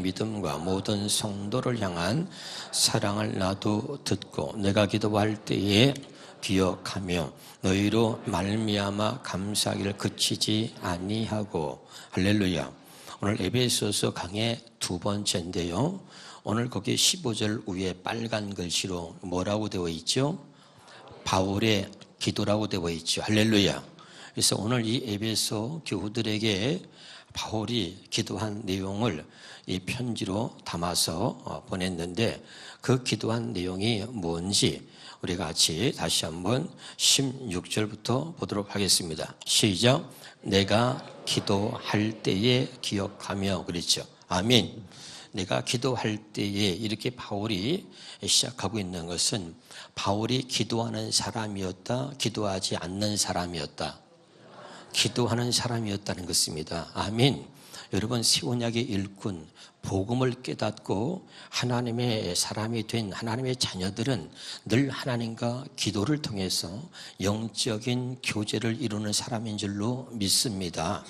믿음과 모든 성도를 향한 사랑을 나도 듣고 내가 기도할 때에 기억하며 너희로 말미암아 감사하기를 그치지 아니하고. 할렐루야. 오늘 에베소서 강의 두 번째인데요. 오늘 거기 15절 위에 빨간 글씨로 뭐라고 되어 있죠? 바울의 기도라고 되어 있죠. 할렐루야. 그래서 오늘 이 에베소 교우들에게 바울이 기도한 내용을 이 편지로 담아서 보냈는데 그 기도한 내용이 뭔지 우리 같이 다시 한번 16절부터 보도록 하겠습니다. 시작. 내가 기도할 때에 기억하며. 그랬죠. 아멘. 내가 기도할 때에 이렇게 바울이 시작하고 있는 것은 바울이 기도하는 사람이었다, 기도하지 않는 사람이었다? 기도하는 사람이었다는 것입니다. 아멘. 여러분, 새언약의 일꾼, 복음을 깨닫고 하나님의 사람이 된 하나님의 자녀들은 늘 하나님과 기도를 통해서 영적인 교제를 이루는 사람인 줄로 믿습니다.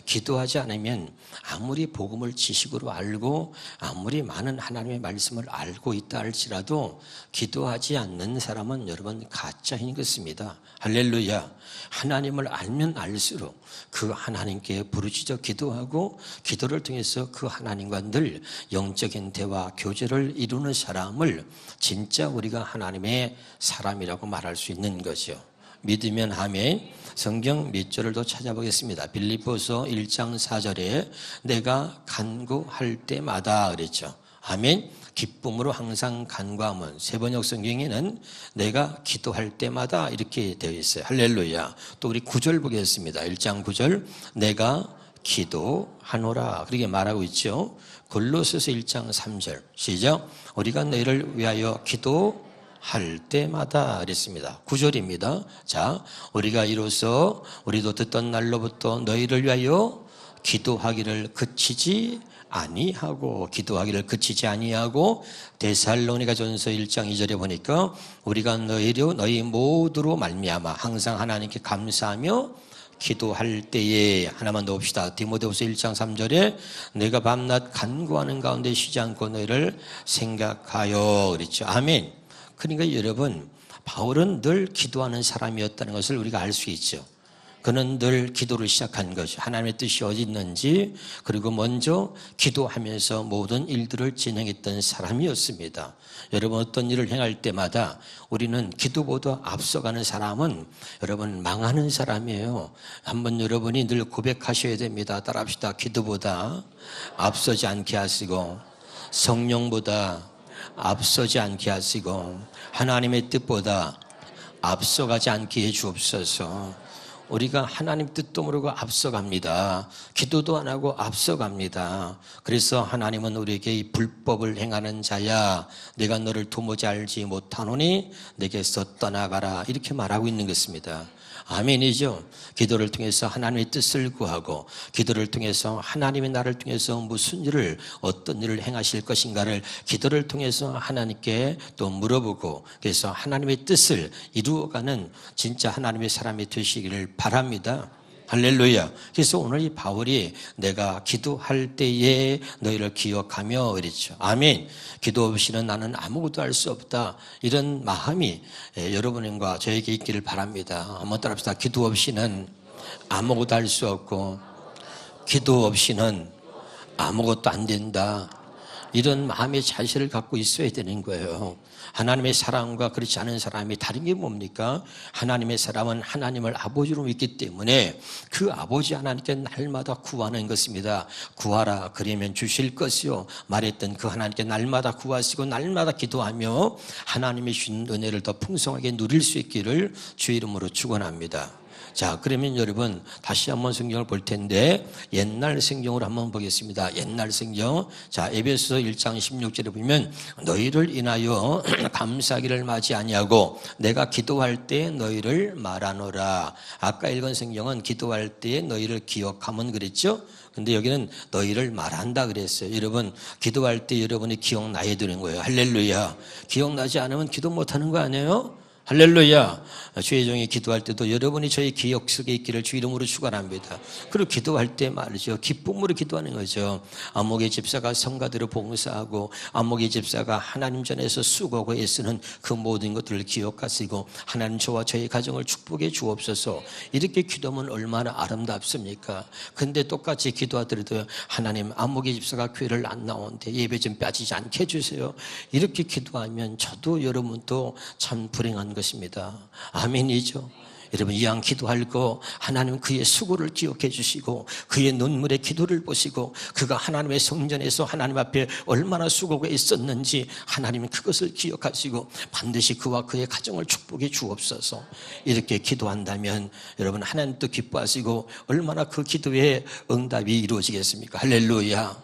기도하지 않으면 아무리 복음을 지식으로 알고 아무리 많은 하나님의 말씀을 알고 있다 할지라도 기도하지 않는 사람은 여러분 가짜인 것입니다. 할렐루야. 하나님을 알면 알수록 그 하나님께 부르짖어 기도하고 기도를 통해서 그 하나님과 늘 영적인 대화 교제를 이루는 사람을 진짜 우리가 하나님의 사람이라고 말할 수 있는 거죠. 믿으면 아멘. 성경 몇 절을 더 찾아보겠습니다. 빌립보서 1장 4절에 내가 간구할 때마다 그랬죠. 아멘. 기쁨으로 항상 간구함은, 세번역 성경에는 내가 기도할 때마다 이렇게 되어 있어요. 할렐루야. 또 우리 9절 보겠습니다. 1장 9절 내가 기도하노라 그렇게 말하고 있죠. 골로새서 1장 3절 시작. 우리가 너희를 위하여 기도할 때마다 그랬습니다. 9절입니다. 자, 우리가 이로써 우리도 듣던 날로부터 너희를 위하여 기도하기를 그치지 아니하고. 기도하기를 그치지 아니하고. 데살로니가전서 1장 2절에 보니까 우리가 너희 모두로 말미암아 항상 하나님께 감사하며 기도할 때에, 하나만 더 봅시다. 디모데후서 1장 3절에 내가 밤낮 간구하는 가운데 쉬지 않고 너희를 생각하여 그랬죠. 아멘. 그러니까 여러분, 바울은 늘 기도하는 사람이었다는 것을 우리가 알 수 있죠. 그는 늘 기도를 시작한 거죠. 하나님의 뜻이 어디 있는지, 그리고 먼저 기도하면서 모든 일들을 진행했던 사람이었습니다. 여러분, 어떤 일을 행할 때마다 우리는 기도보다 앞서가는 사람은 여러분 망하는 사람이에요. 한번 여러분이 늘 고백하셔야 됩니다. 따라합시다. 기도보다 앞서지 않게 하시고 성령보다 앞서지 않게 하시고 하나님의 뜻보다 앞서가지 않게 해 주옵소서. 우리가 하나님 뜻도 모르고 앞서갑니다. 기도도 안 하고 앞서갑니다. 그래서 하나님은 우리에게 이 불법을 행하는 자야, 내가 너를 도무지 알지 못하노니 내게서 떠나가라 이렇게 말하고 있는 것입니다. 아멘이죠. 기도를 통해서 하나님의 뜻을 구하고 기도를 통해서 하나님의 나를 통해서 무슨 일을, 어떤 일을 행하실 것인가를 기도를 통해서 하나님께 또 물어보고, 그래서 하나님의 뜻을 이루어가는 진짜 하나님의 사람이 되시기를 바랍니다. 할렐루야. 그래서 오늘 이 바울이 내가 기도할 때에 너희를 기억하며 그랬죠. 아멘. 기도 없이는 나는 아무것도 할 수 없다, 이런 마음이 여러분과 저에게 있기를 바랍니다. 한번 따라합시다. 기도 없이는 아무것도 할 수 없고 기도 없이는 아무것도 안 된다, 이런 마음의 자세를 갖고 있어야 되는 거예요. 하나님의 사람과 그렇지 않은 사람이 다른 게 뭡니까? 하나님의 사람은 하나님을 아버지로 믿기 때문에 그 아버지 하나님께 날마다 구하는 것입니다. 구하라 그러면 주실 것이요, 말했던 그 하나님께 날마다 구하시고 날마다 기도하며 하나님의 주신 은혜를 더 풍성하게 누릴 수 있기를 주의 이름으로 축원합니다. 자, 그러면 여러분 다시 한번 성경을 볼 텐데 옛날 성경으로 한번 보겠습니다. 옛날 성경. 자, 에베소서 1장 16절에 보면 너희를 인하여 감사하기를 마지 아니하고 내가 기도할 때 너희를 말하노라. 아까 읽은 성경은 기도할 때 너희를 기억하면 그랬죠? 근데 여기는 너희를 말한다 그랬어요. 여러분, 기도할 때 여러분이 기억나야 되는 거예요. 할렐루야. 기억나지 않으면 기도 못하는 거 아니에요? 할렐루야. 주의 종이 기도할 때도 여러분이 저희 기억 속에 있기를 주 이름으로 축원합니다. 그리고 기도할 때 말이죠, 기쁨으로 기도하는 거죠. 안목의 집사가 성가대로 봉사하고 안목의 집사가 하나님 전에서 수고하고 애쓰는 그 모든 것들을 기억하시고 하나님 저와 저희 가정을 축복해 주옵소서. 이렇게 기도하면 얼마나 아름답습니까? 근데 똑같이 기도하더라도 하나님 안목의 집사가 교회를 안 나오는데 예배 좀 빠지지 않게 해주세요. 이렇게 기도하면 저도 여러분도 참 불행한 것입니다. 아멘이죠. 여러분 이왕 기도할 거 하나님 그의 수고를 기억해 주시고 그의 눈물의 기도를 보시고 그가 하나님의 성전에서 하나님 앞에 얼마나 수고가 있었는지 하나님은 그것을 기억하시고 반드시 그와 그의 가정을 축복해 주옵소서. 이렇게 기도한다면 여러분 하나님도 기뻐하시고 얼마나 그 기도의 응답이 이루어지겠습니까? 할렐루야.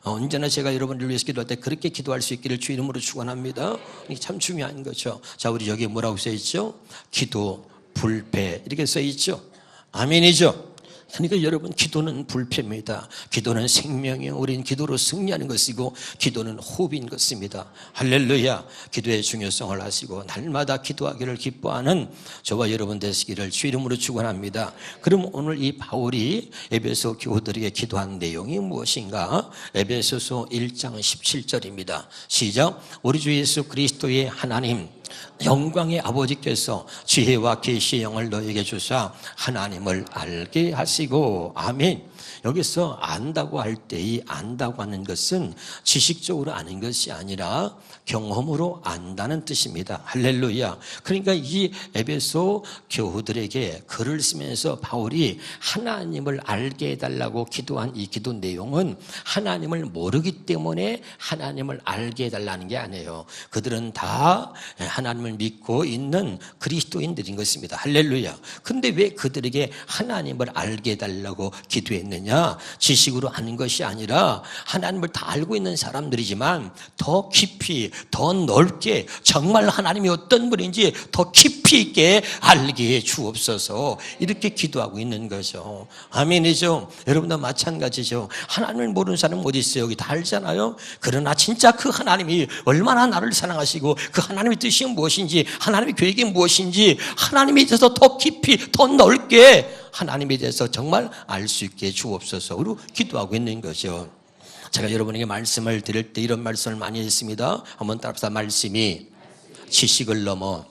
언제나 제가 여러분을 위해서 기도할 때 그렇게 기도할 수 있기를 주 이름으로 축원합니다. 이게 참 중요한 거죠. 자, 우리 여기 뭐라고 써 있죠? 기도 불패 이렇게 써 있죠. 아멘이죠. 그러니까 여러분 기도는 불패입니다. 기도는 생명이요, 우리는 기도로 승리하는 것이고 기도는 호흡인 것입니다. 할렐루야. 기도의 중요성을 아시고 날마다 기도하기를 기뻐하는 저와 여러분 되시기를 주 이름으로 축원합니다. 그럼 오늘 이 바울이 에베소 교우들에게 기도한 내용이 무엇인가? 에베소서 1장 17절입니다 시작. 우리 주 예수 그리스도의 하나님 영광의 아버지께서 지혜와 계시의 영을 너에게 주사 하나님을 알게 하시고. 아멘. 여기서 안다고 할 때 이 안다고 하는 것은 지식적으로 아는 것이 아니라 경험으로 안다는 뜻입니다. 할렐루야. 그러니까 이 에베소 교우들에게 글을 쓰면서 바울이 하나님을 알게 해달라고 기도한 이 기도 내용은 하나님을 모르기 때문에 하나님을 알게 해달라는 게 아니에요. 그들은 다 하나님을 믿고 있는 그리스도인들인 것입니다. 할렐루야. 근데 왜 그들에게 하나님을 알게 해달라고 기도했느냐? 지식으로 아는 것이 아니라 하나님을 다 알고 있는 사람들이지만 더 깊이 더 넓게 정말 하나님이 어떤 분인지 더 깊이 있게 알게 해 주옵소서. 이렇게 기도하고 있는 거죠. 아멘이죠. 여러분도 마찬가지죠. 하나님을 모르는 사람 어디 있어요? 여기 다 알잖아요. 그러나 진짜 그 하나님이 얼마나 나를 사랑하시고 그 하나님의 뜻이 무엇인지 하나님의 계획이 무엇인지 하나님에 대해서 더 깊이 더 넓게 하나님에 대해서 정말 알 수 있게 주옵소서로 기도하고 있는 거죠. 제가 여러분에게 말씀을 드릴 때 이런 말씀을 많이 했습니다. 한번 따라서 말씀이 지식을 넘어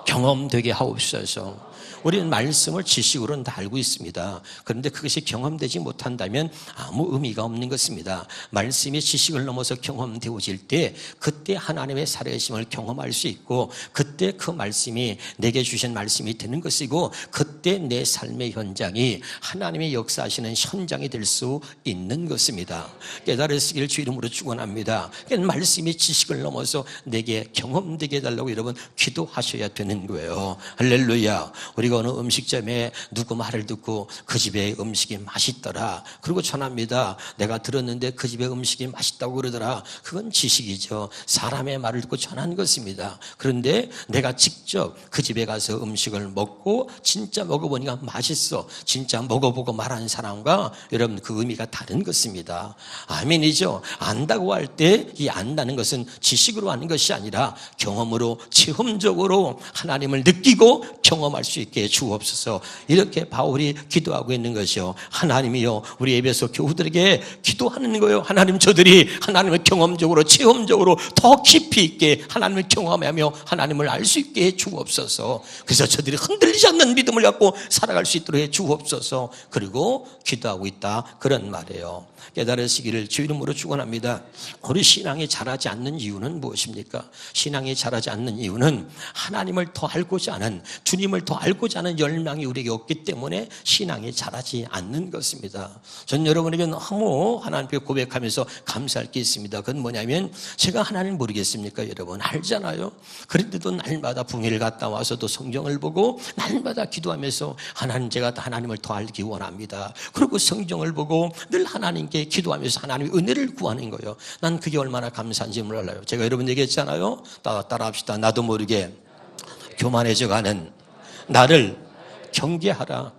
경험되게 하옵소서. 우리는 말씀을 지식으로는 다 알고 있습니다. 그런데 그것이 경험되지 못한다면 아무 의미가 없는 것입니다. 말씀이 지식을 넘어서 경험되어질 때 그때 하나님의 살아계심을 경험할 수 있고 그때 그 말씀이 내게 주신 말씀이 되는 것이고 그때 내 삶의 현장이 하나님의 역사하시는 현장이 될 수 있는 것입니다. 깨달으시길 주 이름으로 축원합니다. 말씀이 지식을 넘어서 내게 경험되게 해달라고 여러분 기도하셔야 되는 거예요. 할렐루야. 우리가 어느 음식점에 누구 말을 듣고 그 집의 음식이 맛있더라. 그리고 전합니다. 내가 들었는데 그 집의 음식이 맛있다고 그러더라. 그건 지식이죠. 사람의 말을 듣고 전한 것입니다. 그런데 내가 직접 그 집에 가서 음식을 먹고 진짜 먹어보니까 맛있어. 진짜 먹어보고 말하는 사람과 여러분 그 의미가 다른 것입니다. 아멘이죠. 안다고 할 때 이 안다는 것은 지식으로 아는 것이 아니라 경험으로 체험적으로 하나님을 느끼고 경험할 수 있게 주옵소서. 이렇게 바울이 기도하고 있는 것이요. 하나님이요, 우리 에베소 교우들에게 기도하는 거예요. 하나님, 저들이 하나님을 경험적으로 체험적으로 더 깊이 있게 하나님을 경험하며 하나님을 알 수 있게 해 주옵소서. 그래서 저들이 흔들리지 않는 믿음을 갖고 살아갈 수 있도록 해 주옵소서. 그리고 기도하고 있다, 그런 말이에요. 깨달으시기를 주 이름으로 축원합니다. 우리 신앙이 자라지 않는 이유는 무엇입니까? 신앙이 자라지 않는 이유는 하나님을 더 알고자 하는, 주님을 더 알고자 하는 열망이 우리에게 없기 때문에 신앙이 자라지 않는 것입니다. 전 여러분에게 너무 하나님께 고백하면서 감사할 게 있습니다. 그건 뭐냐면 제가 하나님을 모르겠습니까? 여러분 알잖아요. 그런데도 날마다 붕해를 갔다 와서도 성경을 보고 날마다 기도하면서 하나님, 제가 하나님을 더 알기 원합니다. 그리고 성경을 보고 늘 하나님께 기도하면서 하나님의 은혜를 구하는 거예요. 난 그게 얼마나 감사한지 몰라요. 제가 여러분에게 했잖아요. 따라합시다. 나도 모르게 교만해져가는 나를 경계하라.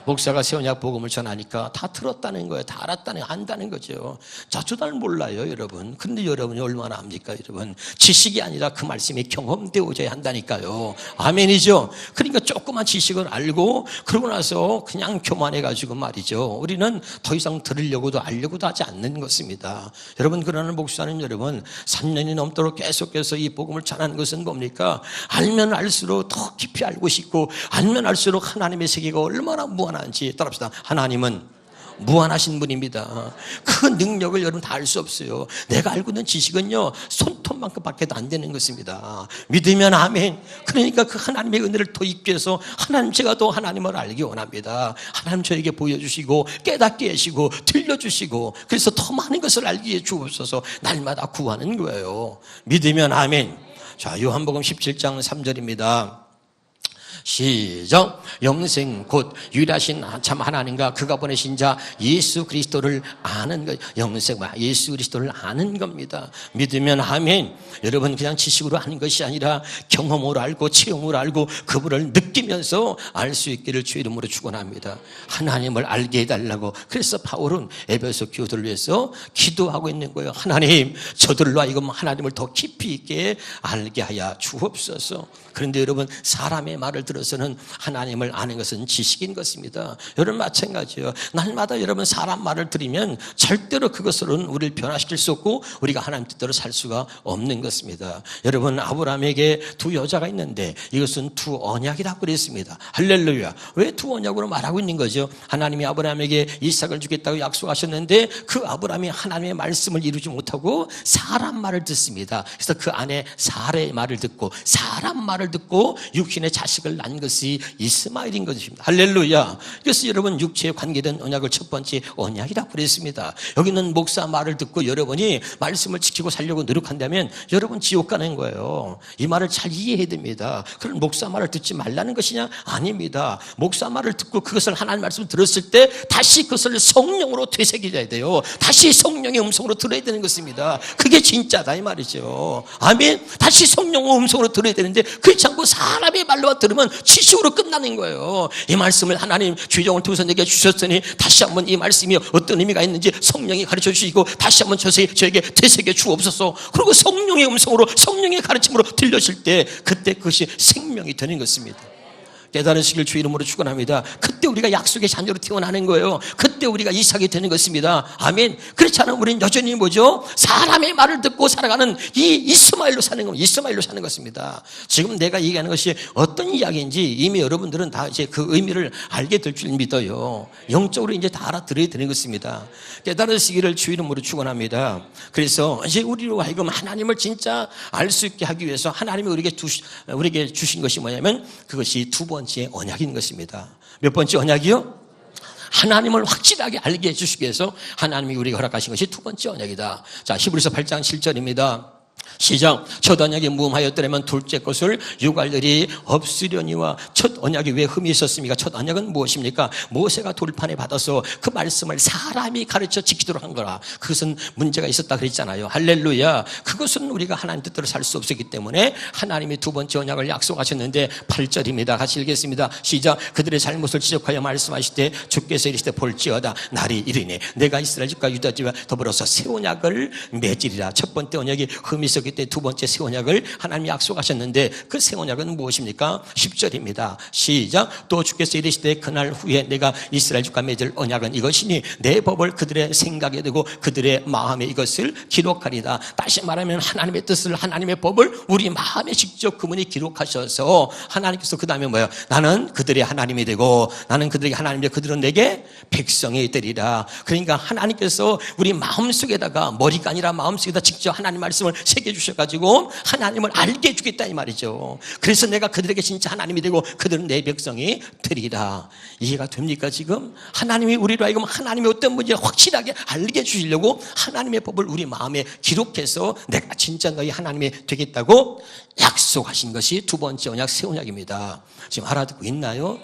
목사가 새 언약 복음을 전하니까 다 들었다는 거예요. 다 알았다는, 안다는 거죠. 자주 날 몰라요, 여러분. 근데 여러분이 얼마나 압니까, 여러분? 지식이 아니라 그 말씀이 경험되어져야 한다니까요. 아멘이죠? 그러니까 조그만 지식을 알고 그러고 나서 그냥 교만해가지고 말이죠. 우리는 더 이상 들으려고도 알려고도 하지 않는 것입니다. 여러분, 그러는 목사는 여러분 3년이 넘도록 계속해서 이 복음을 전하는 것은 뭡니까? 알면 알수록 더 깊이 알고 싶고 알면 알수록 하나님의 세계가 얼마나 무한한지. 따라합시다. 하나님은 무한하신 분입니다. 그 능력을 여러분 다 알 수 없어요. 내가 알고 있는 지식은요, 손톱만큼 밖에도 안 되는 것입니다. 믿으면 아멘. 그러니까 그 하나님의 은혜를 더 입기 위해서 하나님, 제가 더 하나님을 알기 원합니다. 하나님 저에게 보여주시고 깨닫게 하시고 들려주시고, 그래서 더 많은 것을 알게 해 주옵소서. 날마다 구하는 거예요. 믿으면 아멘. 자, 요한복음 17장 3절입니다. 시작. 영생 곧 유일하신 참 하나님과 그가 보내신 자 예수 그리스도를 아는 것. 영생, 예수 그리스도를 아는 겁니다. 믿으면 아멘. 여러분, 그냥 지식으로 아는 것이 아니라 경험으로 알고 체험으로 알고 그분을 느끼면서 알 수 있기를 주 이름으로 축원합니다. 하나님을 알게 해달라고. 그래서 바울은 에베소 교도를 위해서 기도하고 있는 거예요. 하나님, 저들로 하여금 하나님을 더 깊이 있게 알게 하여 주옵소서. 그런데 여러분, 사람의 말을 들어서는 하나님을 아는 것은 지식인 것입니다. 여러분, 마찬가지예요. 날마다 여러분 사람 말을 들으면 절대로 그것으로는 우리를 변화시킬 수 없고 우리가 하나님 뜻대로 살 수가 없는 것입니다. 여러분, 아브라함에게 두 여자가 있는데 이것은 두 언약이라고 그랬습니다. 할렐루야. 왜 두 언약으로 말하고 있는 거죠? 하나님이 아브라함에게 이삭을 주겠다고 약속하셨는데 그 아브라함이 하나님의 말씀을 이루지 못하고 사람 말을 듣습니다. 그래서 그 안에 사례의 말을 듣고 사람 말을 듣고 육신의 자식을 낳은 것이 이스마엘인 것입니다. 할렐루야. 그래서 여러분, 육체에 관계된 언약을 첫 번째 언약이라고 그랬습니다. 여기는 목사 말을 듣고 여러분이 말씀을 지키고 살려고 노력한다면 여러분 지옥 가는 거예요. 이 말을 잘 이해해야 됩니다. 그럼 목사 말을 듣지 말라는 것이냐? 아닙니다. 목사 말을 듣고 그것을 하나님 말씀을 들었을 때 다시 그것을 성령으로 되새겨야 돼요. 다시 성령의 음성으로 들어야 되는 것입니다. 그게 진짜다 이 말이죠. 아멘. 다시 성령의 음성으로 들어야 되는데 그렇지 않고 사람의 말로만 들으면 지식으로 끝나는 거예요. 이 말씀을 하나님 주정을 통해서 내게 주셨으니 다시 한번 이 말씀이 어떤 의미가 있는지 성령이 가르쳐 주시고 다시 한번 저에게 되새겨 주옵소서. 그리고 성령의 음성으로 성령의 가르침으로 들려질 때 그때 그것이 생명이 되는 것입니다. 깨달으시길 주 이름으로 축원합니다. 그때 우리가 약속의 자녀로 태어나는 거예요. 그때 우리가 이삭이 되는 것입니다. 아멘. 그렇지 않으면 우리는 여전히 뭐죠? 사람의 말을 듣고 살아가는 이 이스마엘로 사는 겁니다. 이스마엘로 사는 것입니다. 지금 내가 얘기하는 것이 어떤 이야기인지 이미 여러분들은 다 이제 그 의미를 알게 될 줄 믿어요. 영적으로 이제 다 알아들어야 되는 것입니다. 깨달으시기를 주 이름으로 축원합니다. 그래서 이제 우리로 하여금 하나님을 진짜 알 수 있게 하기 위해서 하나님이 우리에게 주신 것이 뭐냐면 그것이 두 번째 언약인 것입니다. 몇 번째 언약이요? 하나님을 확실하게 알게 해주시기 위해서 하나님이 우리에게 허락하신 것이 두 번째 언약이다. 자, 히브리서 8장 7절입니다. 시작. 첫 언약이 무음하였더라면 둘째 것을 요구할 일이 없으려니와. 첫 언약이 왜 흠이 있었습니까? 첫 언약은 무엇입니까? 모세가 돌판에 받아서 그 말씀을 사람이 가르쳐 지키도록 한 거라. 그것은 문제가 있었다 그랬잖아요. 할렐루야. 그것은 우리가 하나님 뜻대로 살 수 없었기 때문에 하나님이 두 번째 언약을 약속하셨는데 8절입니다. 같이 읽겠습니다. 시작. 그들의 잘못을 지적하여 말씀하실 때 주께서 이르시되 볼지어다 날이 이르니 내가 이스라엘 집과 유다 집과 더불어서 새 언약을 맺으리라. 첫 번째 언약이 흠이 있었기 때문에 두 번째 새 언약을 하나님이 약속하셨는데 그 새 언약은 무엇입니까? 10절입니다. 시작. 또 주께서 이르시되 그날 후에 내가 이스라엘 집과 맺을 언약은 이것이니 내 법을 그들의 생각에 두고 그들의 마음에 이것을 기록하리다. 다시 말하면 하나님의 뜻을, 하나님의 법을 우리 마음에 직접 그분이 기록하셔서 하나님께서 그 다음에 뭐예요? 나는 그들의 하나님이 되고 나는 그들에게 하나님이 되고 그들은 내게 백성이 되리라. 그러니까 하나님께서 우리 마음속에다가, 머리가 아니라 마음속에다 직접 하나님 말씀을 새겨주셔가지고 하나님을 알게 해주겠다 이 말이죠. 그래서 내가 그들에게 진짜 하나님이 되고 그들은 내 백성이 되리라. 이해가 됩니까 지금? 하나님이 우리로 하여금 하나님의 어떤 분인지 확실하게 알게 해주시려고 하나님의 법을 우리 마음에 기록해서 내가 진짜 너희 하나님이 되겠다고 약속하신 것이 두 번째 언약, 새 언약입니다. 지금 알아듣고 있나요?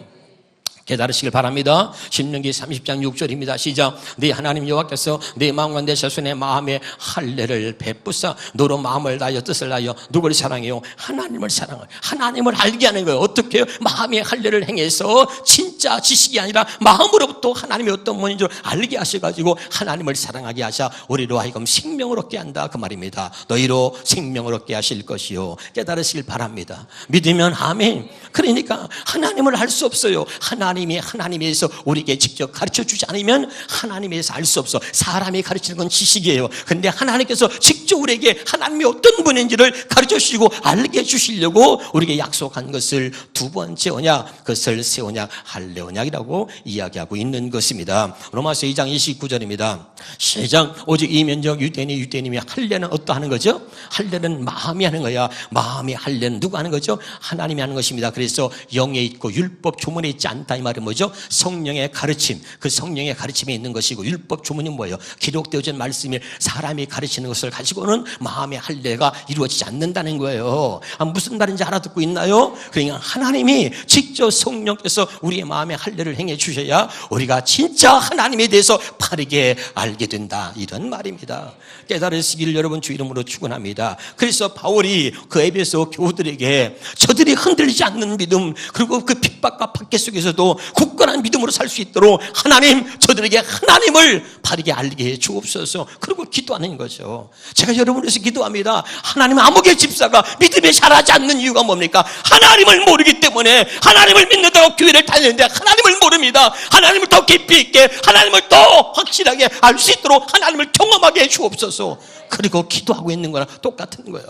깨달으시길 바랍니다. 신명기 30장 6절입니다. 시작. 네 하나님 여호와께서 네 마음과 내 자손의 마음에 할례를 베푸사 너로 마음을 다하여 뜻을 다하여 누구를 사랑해요? 하나님을 사랑해요. 하나님을 알게 하는 거예요. 어떻게 해요? 마음의 할례를 행해서 진짜 지식이 아니라 마음으로부터 하나님이 어떤 분인 줄 알게 하셔가지고 하나님을 사랑하게 하셔 우리로 하여금 생명을 얻게 한다 그 말입니다. 너희로 생명을 얻게 하실 것이요. 깨달으시길 바랍니다. 믿으면 아멘. 그러니까 하나님을 알 수 없어요. 하나님에서 우리에게 직접 가르쳐주지 않으면 하나님에서 알 수 없어. 사람이 가르치는 건 지식이에요. 그런데 하나님께서 직접 우리에게 하나님이 어떤 분인지를 가르쳐주시고 알게 해주시려고 우리에게 약속한 것을 두 번째 언약, 그것을 새 언약, 할례 언약이라고 이야기하고 있는 것입니다. 로마서 2장 29절입니다. 시작. 오직 이면적 유대인이 할례는 어떠하는 거죠? 할례는 마음이 하는 거야. 마음이 할례는 누가 하는 거죠? 하나님이 하는 것입니다. 그래서 영에 있고 율법 조문에 있지 않다 이 말은 뭐죠? 성령의 가르침, 그 성령의 가르침에 있는 것이고 율법 조문이 뭐예요? 기록되어진 말씀이 사람이 가르치는 것을 가지고는 마음의 할례가 이루어지지 않는다는 거예요. 무슨 말인지 알아듣고 있나요? 그러니까 하나님이 직접 성령께서 우리의 마음의 할례를 행해 주셔야 우리가 진짜 하나님에 대해서 바르게 알게 된다 이런 말입니다. 깨달으시기를 여러분 주 이름으로 축원합니다. 그래서 바울이 그 에베소 교우들에게 저들이 흔들리지 않는 믿음, 그리고 그 핍박과 박해 속에서도 굳건한 믿음으로 살 수 있도록 하나님, 저들에게 하나님을 바르게 알게 해 주옵소서. 그리고 기도하는 거죠. 제가 여러분에서 기도합니다. 하나님 암흑의 집사가 믿음에 자라지 않는 이유가 뭡니까? 하나님을 모르기 때문에. 하나님을 믿는다고 교회를 다니는데 하나님을 모릅니다. 하나님을 더 깊이 있게, 하나님을 더 확실하게 알 수 있도록 하나님을 경험하게 해 주옵소서. 그리고 기도하고 있는 거랑 똑같은 거예요.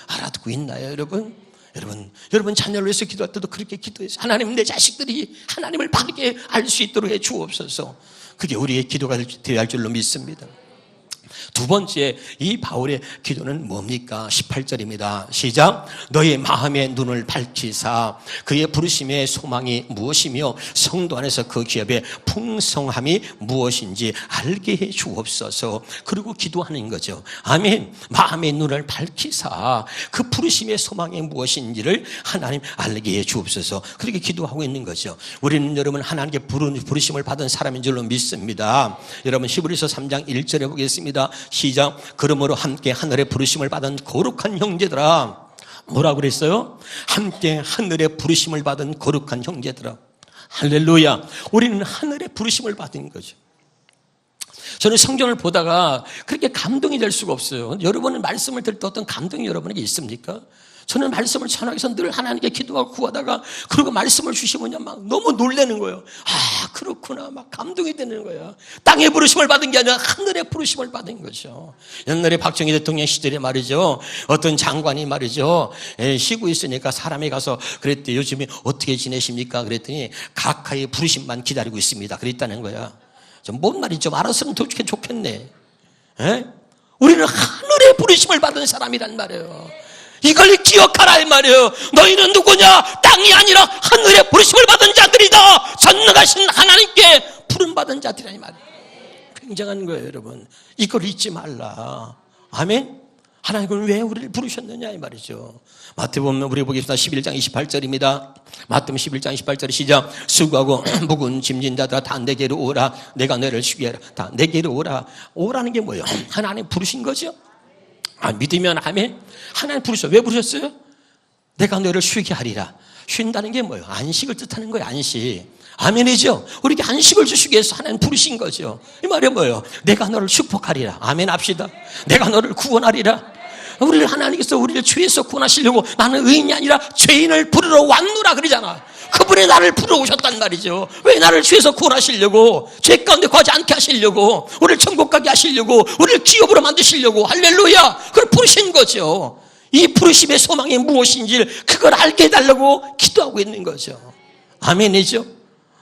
알아듣고 있나요, 여러분? 여러분 자녀를 위해서 기도할 때도 그렇게 기도해서 하나님, 내 자식들이 하나님을 바르게 알 수 있도록 해 주옵소서. 그게 우리의 기도가 되어야 할 줄로 믿습니다. 두 번째, 이 바울의 기도는 뭡니까? 18절입니다. 시작. 너의 마음의 눈을 밝히사 그의 부르심의 소망이 무엇이며 성도 안에서 그 기업의 풍성함이 무엇인지 알게 해 주옵소서. 그리고 기도하는 거죠. 아멘. 마음의 눈을 밝히사 그 부르심의 소망이 무엇인지를 하나님 알게 해 주옵소서. 그렇게 기도하고 있는 거죠. 우리는 여러분 하나님께 부르심을 받은 사람인 줄로 믿습니다. 여러분 히브리서 3장 1절에 보겠습니다. 시작. 그러므로 함께 하늘의 부르심을 받은 거룩한 형제들아. 뭐라고 그랬어요? 함께 하늘의 부르심을 받은 거룩한 형제들아. 할렐루야. 우리는 하늘의 부르심을 받은 거죠. 저는 성경을 보다가 그렇게 감동이 될 수가 없어요. 여러분은 말씀을 들을 때 어떤 감동이 여러분에게 있습니까? 저는 말씀을 전하기 위해서 늘 하나님께 기도하고 구하다가 그리고 말씀을 주시면 막 너무 놀라는 거예요. 아, 그렇구나. 막 감동이 되는 거야. 땅의 부르심을 받은 게 아니라 하늘의 부르심을 받은 거죠. 옛날에 박정희 대통령 시절에 말이죠. 어떤 장관이 말이죠. 쉬고 있으니까 사람이 가서 그랬대. 요즘에 어떻게 지내십니까? 그랬더니 각하의 부르심만 기다리고 있습니다. 그랬다는 거야. 좀 뭔 말인지 좀 알았으면 좋겠네. 에? 우리는 하늘의 부르심을 받은 사람이란 말이에요. 이걸 기억하라 이 말이에요. 너희는 누구냐? 땅이 아니라 하늘의 부르심을 받은 자들이다. 전능하신 하나님께 부름받은 자들이라 이 말이에요. 굉장한 거예요, 여러분. 이걸 잊지 말라. 아멘. 하나님은 왜 우리를 부르셨느냐 이 말이죠. 마태복음 우리 보겠습니다. 11장 28절입니다. 마태복음 11장 28절 시작. 수고하고 무거운 짐진 자들아 다 내게로 오라. 내가 너를 쉬게 하라. 다 내게로 오라. 오라는 게 뭐예요? 하나님 부르신 거죠. 믿으면 아멘. 하나님 부르셨어요. 왜 부르셨어요? 내가 너를 쉬게 하리라. 쉰다는 게 뭐예요? 안식을 뜻하는 거예요. 안식. 아멘이죠. 우리에게 안식을 주시기 위해서 하나님 부르신 거죠. 이 말이 뭐예요? 내가 너를 축복하리라. 아멘 합시다. 내가 너를 구원하리라. 우리를 하나님께서 우리를 죄에서 구원하시려고 나는 의인이 아니라 죄인을 부르러 왔노라 그러잖아. 그분이 나를 부르오셨단 말이죠. 왜 나를 죄에서 구원하시려고, 죄 가운데 거하지 않게 하시려고, 우리를 천국 가게 하시려고, 우리를 기업으로 만드시려고. 할렐루야. 그걸 부르신 거죠. 이 부르심의 소망이 무엇인지 그걸 알게 해달라고 기도하고 있는 거죠. 아멘이죠.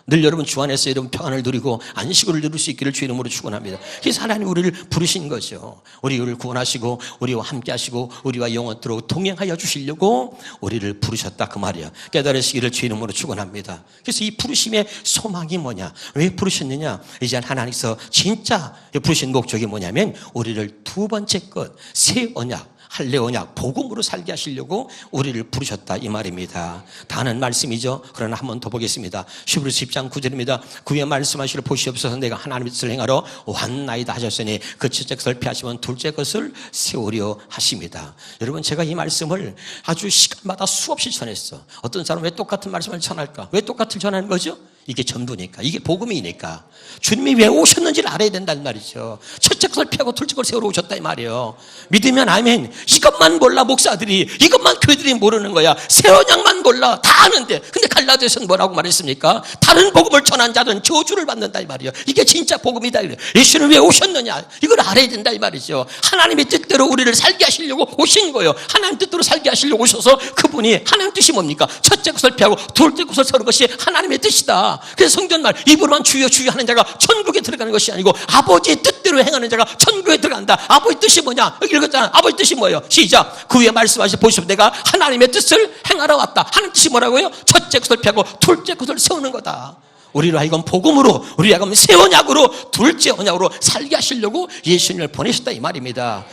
늘 여러분 주 안에서 여러분 평안을 누리고 안식을 누릴 수 있기를 주 이름으로 축원합니다. 그래서 하나님 우리를 부르신 거죠. 우리를 구원하시고 우리와 함께 하시고 우리와 영원토록 동행하여 주시려고 우리를 부르셨다 그 말이야. 깨달으시기를 주 이름으로 축원합니다. 그래서 이 부르심의 소망이 뭐냐? 왜 부르셨느냐? 이제 하나님께서 진짜 부르신 목적이 뭐냐면 우리를 두 번째 것, 새 언약, 할례 언약 복음으로 살게 하시려고 우리를 부르셨다 이 말입니다. 다는 말씀이죠. 그러나 한 번 더 보겠습니다. 히브리서 10장 9절입니다. 그 위에 말씀하시기를 보시옵소서. 내가 하나님의 뜻을 행하러 왔나이다 하셨으니 그 첫째 것을 피하시면 둘째 것을 세우려 하십니다. 여러분, 제가 이 말씀을 아주 시간마다 수없이 전했어. 어떤 사람은 왜 똑같은 말씀을 전할까? 왜 똑같은 전하는 거죠? 이게 전부니까, 이게 복음이니까. 주님이 왜 오셨는지를 알아야 된다는 말이죠. 첫째 것을 피하고 둘째 것을 세우러 오셨다 이 말이에요. 믿으면 아멘. 이것만 몰라 목사들이, 이것만 교회들이 모르는 거야. 새 언약만 몰라. 다 아는데. 근데 갈라디아서는 뭐라고 말했습니까? 다른 복음을 전한 자는 저주를 받는다 이 말이에요. 이게 진짜 복음이다. 예수는 왜 오셨느냐? 이걸 알아야 된다 이 말이죠. 하나님의 뜻대로 우리를 살게 하시려고 오신 거예요. 하나님 뜻대로 살게 하시려고 오셔서 그분이, 하나님 뜻이 뭡니까? 첫째 것을 피하고 둘째 것을 세우는 것이 하나님의 뜻이다. 그래서 성경말 입으로만 주여 주여 하는 자가 천국에 들어가는 것이 아니고 아버지의 뜻대로 행하는 자가 천국에 들어간다. 아버지 뜻이 뭐냐? 여기 읽었잖아. 아버지 뜻이 뭐예요? 시작. 그 위에 말씀하시 보시면 내가 하나님의 뜻을 행하러 왔다. 하나님 뜻이 뭐라고요? 첫째 것을 피하고 둘째 것을 세우는 거다. 우리로 하여금 복음으로, 우리로 하여금 새 언약으로, 둘째 언약으로 살게 하시려고 예수님을 보내셨다 이 말입니다.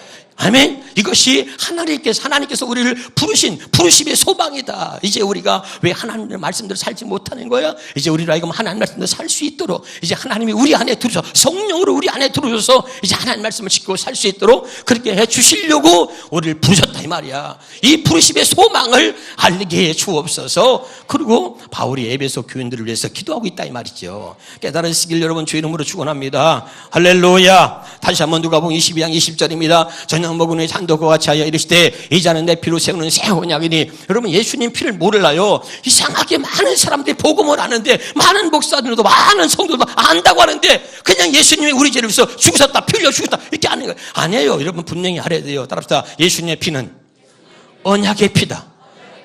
아멘. 이것이 하나님께서 우리를 부르심의 소망이다. 이제 우리가 왜 하나님의 말씀대로 살지 못하는 거야? 이제 우리로 하여금 하나님의 말씀대로 살 수 있도록, 이제 하나님이 우리 안에 들어서, 성령으로 우리 안에 들어오셔서 이제 하나님의 말씀을 지키고 살 수 있도록 그렇게 해 주시려고 우리를 부르셨다 이 말이야. 이 부르심의 소망을 알게 해 주옵소서. 그리고 바울이 에베소 교인들을 위해서 기도하고 있다 이 말이죠. 깨달으시길 여러분 주 이름으로 축원합니다. 할렐루야. 다시 한번 누가복음 22장 20절입니다. 저녁 먹은 후에 잔도 그와 같이 하여 이르시되 이자는 내 피로 세우는 새 언약이니. 여러분, 예수님 피를 모를라요? 이상하게 많은 사람들이 복음을 아는데, 많은 목사들도 많은 성도도 안다고 하는데 그냥 예수님이 우리 죄를 위해서 죽으셨다, 피 흘려 죽었다 이렇게 아는 거예요. 아니에요. 여러분, 분명히 알아야 돼요. 따라합시다. 예수님의 피는 언약의 피다.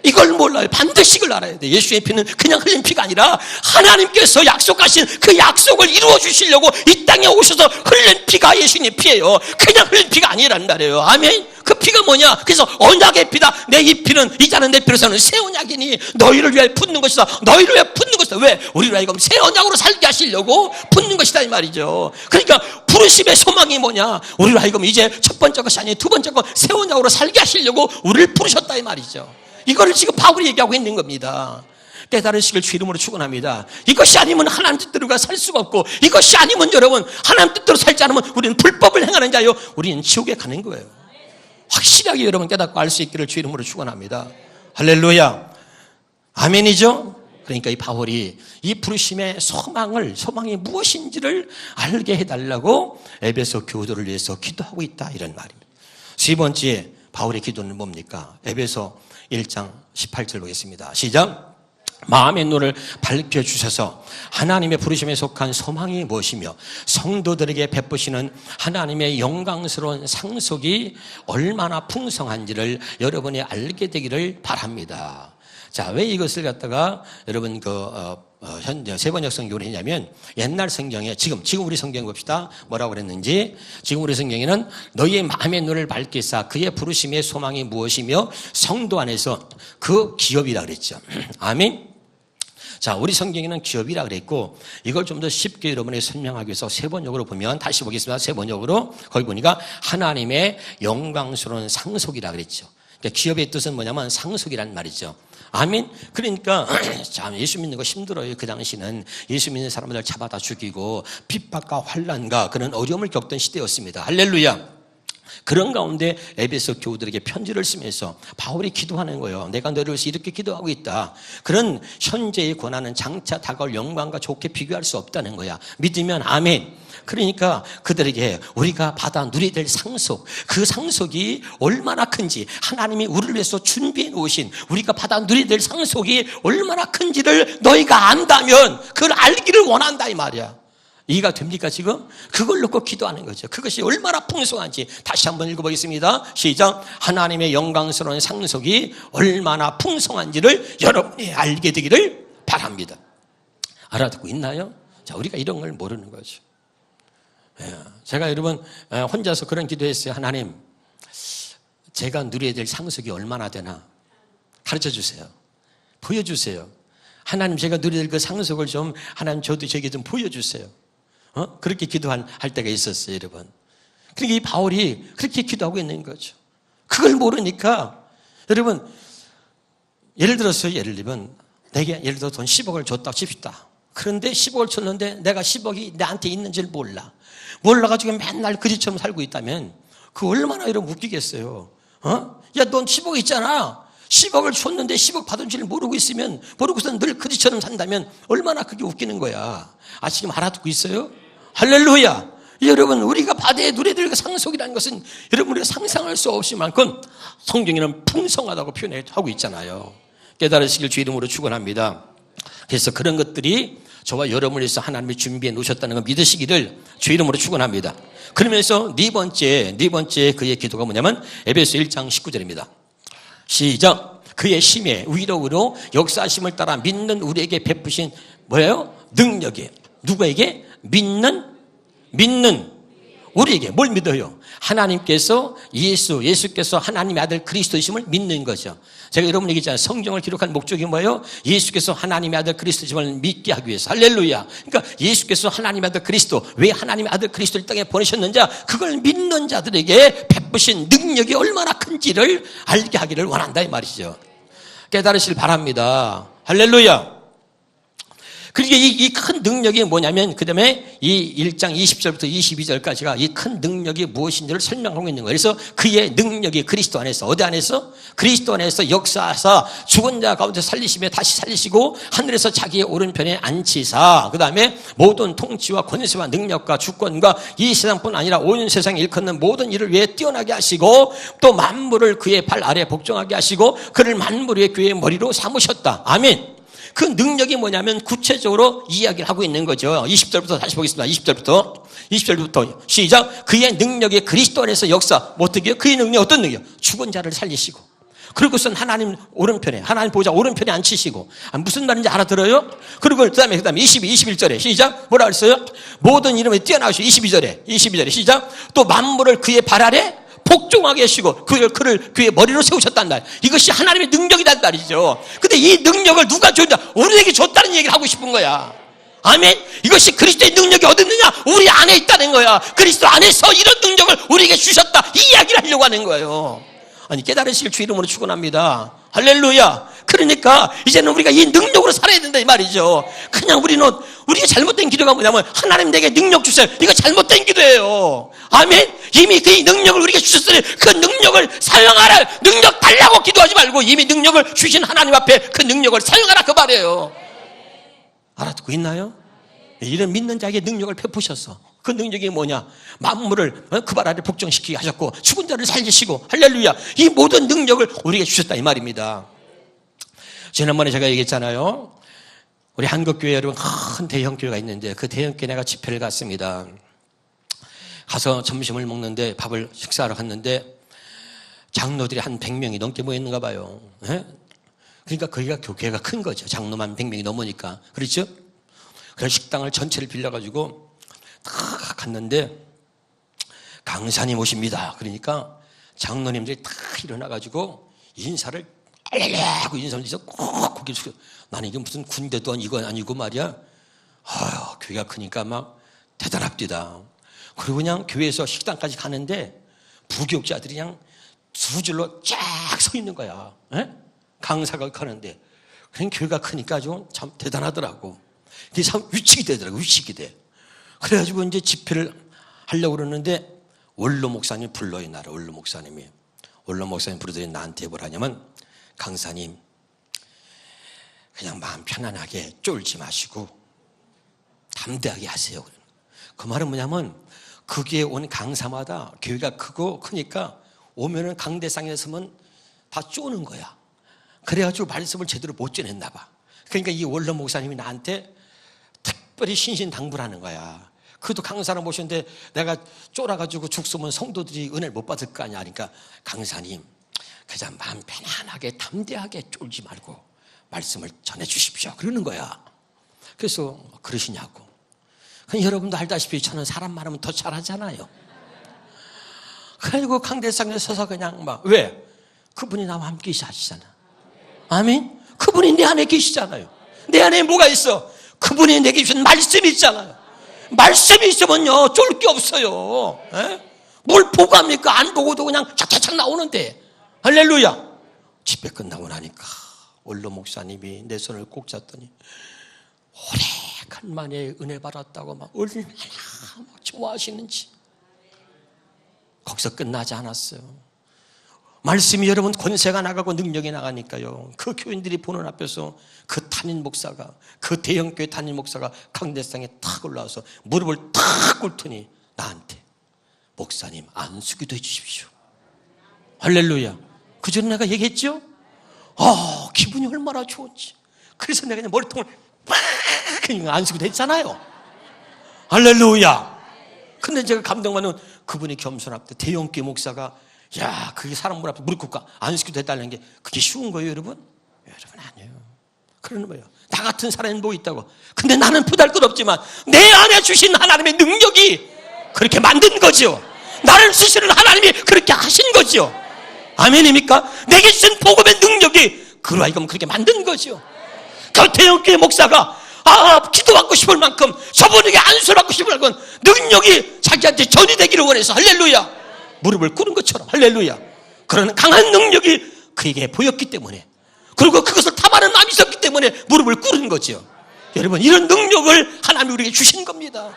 이걸 몰라요. 반드시 이걸 알아야 돼. 예수의 피는 그냥 흘린 피가 아니라 하나님께서 약속하신 그 약속을 이루어 주시려고 이 땅에 오셔서 흘린 피가 예수님의 피예요. 그냥 흘린 피가 아니라는 말이에요. 아멘. 그 피가 뭐냐? 그래서 언약의 피다. 내 이 피는 이자는 내 피로서는 새 언약이니 너희를 위해 붓는 것이다. 너희를 위해 붓는 것이다. 왜? 우리를 하여금 새 언약으로 살게 하시려고 붓는 것이다 이 말이죠. 그러니까 부르심의 소망이 뭐냐? 우리를 하여금 이제 첫 번째 것이 아닌 두 번째 것 새 언약으로 살게 하시려고 우리를 부르셨다 이 말이죠. 이거를 지금 바울이 얘기하고 있는 겁니다. 깨달으시길 주 이름으로 축원합니다. 이것이 아니면 하나님 뜻대로 살 수가 없고, 이것이 아니면 여러분 하나님 뜻대로 살지 않으면 우리는 불법을 행하는 자요, 우리는 지옥에 가는 거예요. 확실하게 여러분 깨닫고 알 수 있기를 주 이름으로 축원합니다. 할렐루야. 아멘이죠. 그러니까 이 바울이 이 부르심의 소망이 무엇인지를 알게 해달라고 에베소 교우들을 위해서 기도하고 있다 이런 말입니다. 세 번째 바울의 기도는 뭡니까? 에베소 1장 18절 보겠습니다. 시작. 마음의 눈을 밝혀주셔서 하나님의 부르심에 속한 소망이 무엇이며 성도들에게 베푸시는 하나님의 영광스러운 상속이 얼마나 풍성한지를 여러분이 알게 되기를 바랍니다. 자, 왜 이것을 갖다가 여러분 현재 세번역 성경으로 했냐면, 옛날 성경에 지금 우리 성경 봅시다. 뭐라고 그랬는지. 지금 우리 성경에는 너희의 마음의 눈을 밝히사 그의 부르심의 소망이 무엇이며 성도 안에서 그 기업이라 그랬죠. 아멘. 자, 우리 성경에는 기업이라 그랬고, 이걸 좀 더 쉽게 여러분에게 설명하기 위해서 세 번역으로 보면, 다시 보겠습니다. 세 번역으로 거기 보니까 하나님의 영광스러운 상속이라 그랬죠. 그러니까 기업의 뜻은 뭐냐면 상속이란 말이죠. 아멘. 그러니까 참 예수 믿는 거 힘들어요. 그 당시는 예수 믿는 사람들 잡아다 죽이고 핍박과 환난과 그런 어려움을 겪던 시대였습니다. 할렐루야. 그런 가운데 에베소 교우들에게 편지를 쓰면서 바울이 기도하는 거예요. 내가 너를 위해서 이렇게 기도하고 있다. 그런 현재의 고난은 장차 다가올 영광과 좋게 비교할 수 없다는 거야. 믿으면 아멘. 그러니까 그들에게 우리가 받아 누리게 될 상속, 그 상속이 얼마나 큰지, 하나님이 우리를 위해서 준비해 놓으신 우리가 받아 누리게 될 상속이 얼마나 큰지를 너희가 안다면 그걸 알기를 원한다 이 말이야. 이해가 됩니까 지금? 그걸 놓고 기도하는 거죠. 그것이 얼마나 풍성한지 다시 한번 읽어보겠습니다. 시작. 하나님의 영광스러운 상속이 얼마나 풍성한지를 여러분이 알게 되기를 바랍니다. 알아듣고 있나요? 자, 우리가 이런 걸 모르는 거죠. 제가 여러분 혼자서 그런 기도했어요. 하나님, 제가 누려야 될 상속이 얼마나 되나 가르쳐 주세요. 보여주세요. 하나님, 제가 누려야 될 그 상속을 좀 하나님 저도 저에게 좀 보여주세요. 그렇게 기도할 때가 있었어요, 여러분. 그러니까 이 바울이 그렇게 기도하고 있는 거죠. 그걸 모르니까 여러분 예를 들면 내게 예를 들어 돈 10억을 줬다 칩시다. 그런데 10억을 줬는데 내가 10억이 나한테 있는지를 몰라가지고 맨날 그지처럼 살고 있다면 그 얼마나 여러분 웃기겠어요. 야, 넌 10억 있잖아. 10억을 줬는데 10억 받은 줄 모르고서 늘 그지처럼 산다면 얼마나 그게 웃기는 거야. 지금 알아듣고 있어요? 할렐루야. 여러분, 우리가 바다의 누레들과 상속이라는 것은 여러분 우리가 상상할 수 없을 만큼 성경에는 풍성하다고 표현하고 있잖아요. 깨달으시길 주 이름으로 축원합니다. 그래서 그런 것들이 저와 여러분을 위해서 하나님이 준비해 놓으셨다는 걸 믿으시기를 주 이름으로 축원합니다. 그러면서 네 번째 그의 기도가 뭐냐면 에베소 1장 19절입니다. 시작. 그의 심의 위력으로 역사하심을 따라 믿는 우리에게 베푸신 뭐예요? 능력이에요. 누구에게? 믿는 우리에게. 뭘 믿어요? 하나님께서 예수께서 하나님의 아들 그리스도이심을 믿는 거죠. 제가 여러분 얘기했잖아요. 성경을 기록한 목적이 뭐예요? 예수께서 하나님의 아들 그리스도이심을 믿게 하기 위해서. 할렐루야. 그러니까 예수께서 하나님의 아들 그리스도, 왜 하나님의 아들 그리스도를 땅에 보내셨는지 그걸 믿는 자들에게 베푸신 능력이 얼마나 큰지를 알게 하기를 원한다 이 말이죠. 깨달으시길 바랍니다. 할렐루야. 그러니까 이 큰 능력이 뭐냐면 그 다음에 이 1장 20절부터 22절까지가 이 큰 능력이 무엇인지를 설명하고 있는 거예요. 그래서 그의 능력이 그리스도 안에서, 어디 안에서? 그리스도 안에서 역사하사 죽은 자 가운데 살리시며 다시 살리시고 하늘에서 자기의 오른편에 앉히사, 그 다음에 모든 통치와 권세와 능력과 주권과 이 세상뿐 아니라 온 세상에 일컫는 모든 일을 위해 뛰어나게 하시고 또 만물을 그의 발 아래 복종하게 하시고 그를 만물 위의 교회의 머리로 삼으셨다. 아멘. 그 능력이 뭐냐면 구체적으로 이야기를 하고 있는 거죠. 20절부터 다시 보겠습니다. 20절부터 시작. 그의 능력이 그리스도 안에서 역사. 어떻게요? 그의 능력이 어떤 능력? 죽은 자를 살리시고 그리고선 하나님 오른편에, 하나님 보좌 오른편에 앉히시고. 무슨 말인지 알아들어요? 그리고 그 다음에 21절에 시작. 뭐라 그랬어요? 모든 이름에 뛰어나시고 22절에 시작. 또 만물을 그의 발 아래 복종하게 하시고 그를 그의 머리로 세우셨단 말. 이것이 하나님의 능력이란 말이죠. 근데 이 능력을 누가 줬냐? 우리에게 줬다는 얘기를 하고 싶은 거야. 아멘. 이것이 그리스도의 능력이 어디 있느냐? 우리 안에 있다는 거야. 그리스도 안에서 이런 능력을 우리에게 주셨다, 이 이야기를 하려고 하는 거예요. 깨달으실 주 이름으로 축원합니다. 할렐루야. 그러니까 이제는 우리가 이 능력으로 살아야 된다 이 말이죠. 그냥 우리가 잘못된 기도가 뭐냐면 하나님 내게 능력 주세요, 이거 잘못된 기도예요. 아멘. 이미 그 능력을 우리에게 주셨으니 그 능력을 사용하라. 능력 달라고 기도하지 말고 이미 능력을 주신 하나님 앞에 그 능력을 사용하라 그 말이에요. 알아듣고 있나요? 이런 믿는 자에게 능력을 베푸셨어. 그 능력이 뭐냐? 만물을 그 발 아래 복종시키게 하셨고 죽은 자를 살리시고, 할렐루야. 이 모든 능력을 우리에게 주셨다 이 말입니다. 지난번에 제가 얘기했잖아요. 우리 한국교회 여러분 큰 대형교회가 있는데 그 대형교회 내가 집회를 갔습니다. 가서 점심을 먹는데 식사하러 갔는데 장로들이 한 100명이 넘게 모였는가 봐요. 그러니까 거기가 교회가 큰 거죠. 장로만 100명이 넘으니까. 그렇죠? 그래서 식당을 전체를 빌려가지고 딱 갔는데 강사님 오십니다. 그러니까 장로님들이 딱 일어나가지고 인사를 하고 인사를 해서 꼭 고개를 숙여. 나는 이게 무슨 군대도 이건 아니고 말이야. 교회가 크니까 막 대단합디다. 그리고 그냥 교회에서 식당까지 가는데 부교육자들이 그냥 두 줄로 쫙 서 있는 거야. 강사가 가는데. 그냥 교회가 크니까 좀 참 대단하더라고. 그게 참 위축이 되더라고. 위축이 돼. 그래가지고 이제 집회를 하려고 그러는데 원로 목사님 불러요. 나를 원로 목사님이. 원로 목사님 부르더니 나한테 뭘 하냐면 강사님 그냥 마음 편안하게 쫄지 마시고 담대하게 하세요. 그 말은 뭐냐면 거기에 온 강사마다 교회가 크니까 오면은 강대상에 서면 다 쪼는 거야. 그래가지고 말씀을 제대로 못 전했나 봐. 그러니까 이 원로 목사님이 나한테 특별히 신신당부하는 거야. 그것도 강사를 모셨는데 내가 쫄아가지고 죽으면 성도들이 은혜를 못 받을 거 아니야. 그러니까 강사님 그냥 마음 편안하게 담대하게 쫄지 말고 말씀을 전해주십시오. 그러는 거야. 그래서 그러시냐고. 그냥 여러분도 알다시피 저는 사람 많으면 더 잘하잖아요. 그래가지고 강대상에 서서 그냥 왜? 그분이 나와 함께 하시잖아. 아멘? 그분이 내 안에 계시잖아요. 내 안에 뭐가 있어? 그분이 내게 주신 말씀이 있잖아요. 말씀이 있으면요 쫄 게 없어요. 뭘 보고 합니까? 안 보고도 그냥 착착착 나오는데. 할렐루야. 집회 끝나고 나니까 원로 목사님이 내 손을 꼭 잡더니 오래간만에 은혜 받았다고 막 얼마나 막 좋아하시는지. 거기서 끝나지 않았어요. 말씀이 여러분 권세가 나가고 능력이 나가니까요, 그 교인들이 보는 앞에서 그 담임 목사가, 그 대형교회 담임 목사가 강대상에 탁 올라와서 무릎을 탁 꿇더니 나한테 목사님 안수기도 해주십시오. 할렐루야. 그 전에 내가 얘기했죠? 기분이 얼마나 좋은지. 그래서 내가 그냥 머리통을 빡 그냥 안수기도 했잖아요. 할렐루야. 근데 제가 감동받는 그분이 겸손합니다. 대형교회 목사가 그게 사람 문 앞에 무릎 꿇고 안수기도 해달라는 게 그게 쉬운 거예요, 여러분? 여러분 아니에요. 그러는 거예요. 나 같은 사람이 뭐 있다고. 근데 나는 보잘것없지만 내 안에 주신 하나님의 능력이 그렇게 만든 거죠. 나를 쓰시는 하나님이 그렇게 하신 거죠. 아멘입니까? 내게 주신 복음의 능력이 그로 하여금 그렇게 만든 거죠. 그 대형교회 목사가 기도받고 싶을 만큼 저분에게 안수를 받고 싶을 만큼 능력이 자기한테 전이되기를 원해서 할렐루야 무릎을 꿇은 것처럼 할렐루야 그런 강한 능력이 그에게 보였기 때문에, 그리고 그것을 탐하는 마음이 있었기 때문에 무릎을 꿇은 거죠. 여러분, 이런 능력을 하나님이 우리에게 주신 겁니다.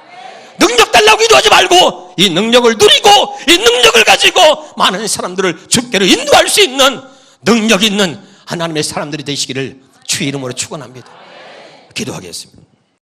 능력 달라고 기도하지 말고 이 능력을 누리고 이 능력을 가지고 많은 사람들을 주께로 인도할 수 있는 능력 있는 하나님의 사람들이 되시기를 주의 이름으로 축원합니다. 기도하겠습니다.